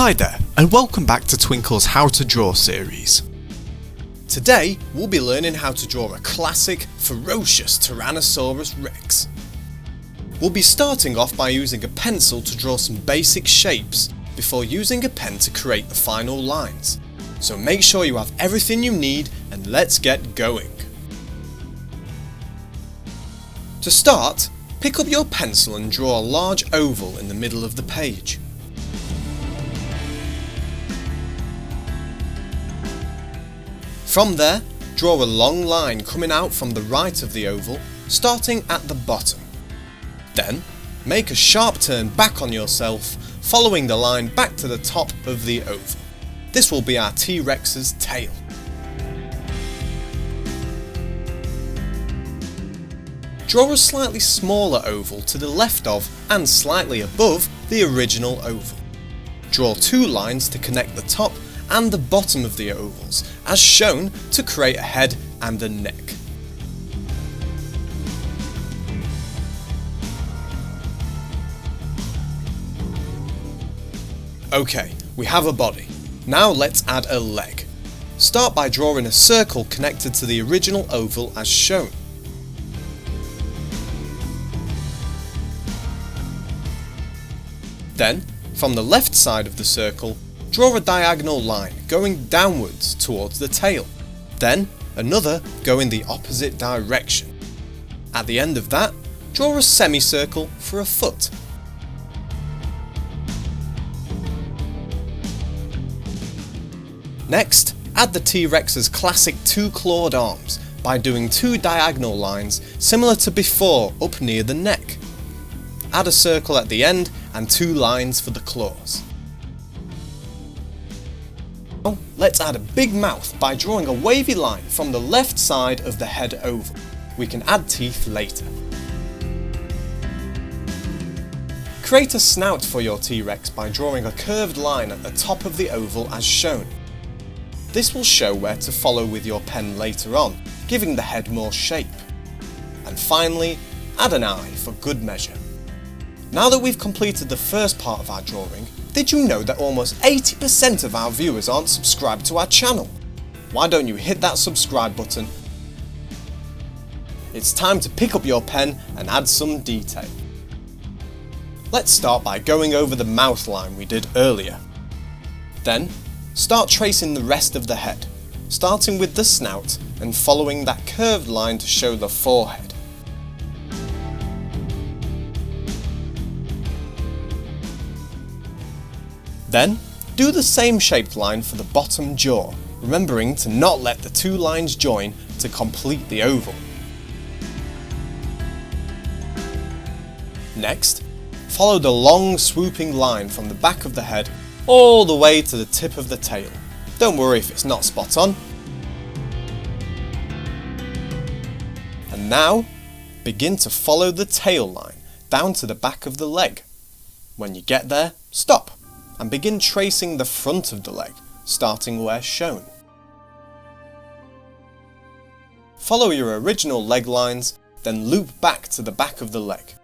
Hi there, and welcome back to Twinkl's How to Draw series. Today, we'll be learning how to draw a classic, ferocious Tyrannosaurus Rex. We'll be starting off by using a pencil to draw some basic shapes, before using a pen to create the final lines. So make sure you have everything you need, and let's get going. To start, pick up your pencil and draw a large oval in the middle of the page. From there, draw a long line coming out from the right of the oval, starting at the bottom. Then, make a sharp turn back on yourself, following the line back to the top of the oval. This will be our T-Rex's tail. Draw a slightly smaller oval to the left of and slightly above the original oval. Draw two lines to connect the top and the bottom of the ovals, as shown, to create a head and a neck. Okay, we have a body. Now let's add a leg. Start by drawing a circle connected to the original oval as shown. Then, from the left side of the circle, draw a diagonal line going downwards towards the tail. Then, another going the opposite direction. At the end of that, draw a semicircle for a foot. Next, add the T-Rex's classic two-clawed arms by doing two diagonal lines similar to before up near the neck. Add a circle at the end and two lines for the claws. Now, let's add a big mouth by drawing a wavy line from the left side of the head oval. We can add teeth later. Create a snout for your T-Rex by drawing a curved line at the top of the oval as shown. This will show where to follow with your pen later on, giving the head more shape. And finally, add an eye for good measure. Now that we've completed the first part of our drawing, did you know that almost 80% of our viewers aren't subscribed to our channel? Why don't you hit that subscribe button? It's time to pick up your pen and add some detail. Let's start by going over the mouth line we did earlier. Then, start tracing the rest of the head, starting with the snout and following that curved line to show the forehead. Then, do the same shaped line for the bottom jaw, remembering to not let the two lines join to complete the oval. Next, follow the long swooping line from the back of the head all the way to the tip of the tail. Don't worry if it's not spot on. And now, begin to follow the tail line down to the back of the leg. When you get there, stop and begin tracing the front of the leg, starting where shown. Follow your original leg lines, then loop back to the back of the leg.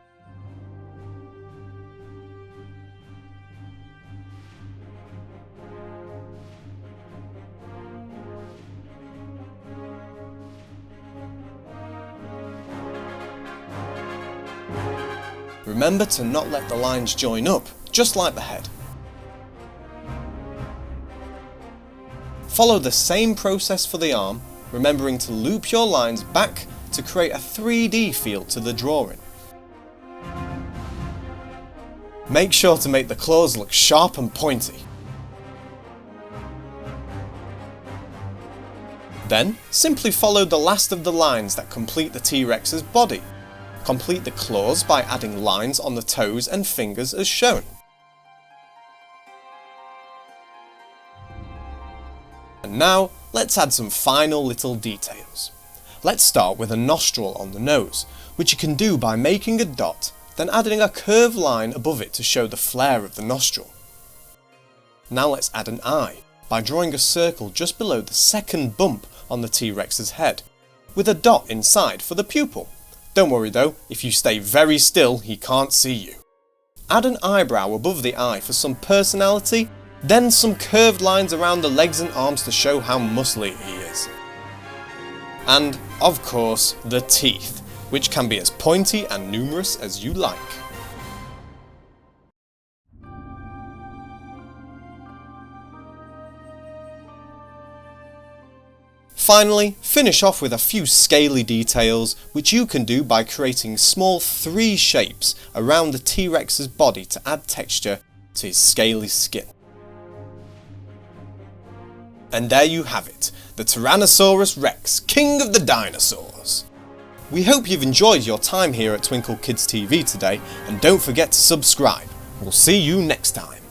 Remember to not let the lines join up, just like the head. Follow the same process for the arm, remembering to loop your lines back to create a 3D feel to the drawing. Make sure to make the claws look sharp and pointy. Then, simply follow the last of the lines that complete the T-Rex's body. Complete the claws by adding lines on the toes and fingers as shown. And now, let's add some final little details. Let's start with a nostril on the nose, which you can do by making a dot, then adding a curved line above it to show the flare of the nostril. Now let's add an eye, by drawing a circle just below the second bump on the T-Rex's head, with a dot inside for the pupil. Don't worry though, if you stay very still, he can't see you. Add an eyebrow above the eye for some personality, Then some curved lines around the legs and arms to show how muscly he is. And, of course, the teeth, which can be as pointy and numerous as you like. Finally, finish off with a few scaly details, which you can do by creating small 3 shapes around the T-Rex's body to add texture to his scaly skin. And there you have it, the Tyrannosaurus Rex, king of the dinosaurs. We hope you've enjoyed your time here at Twinkl Kids TV today, and don't forget to subscribe. We'll see you next time.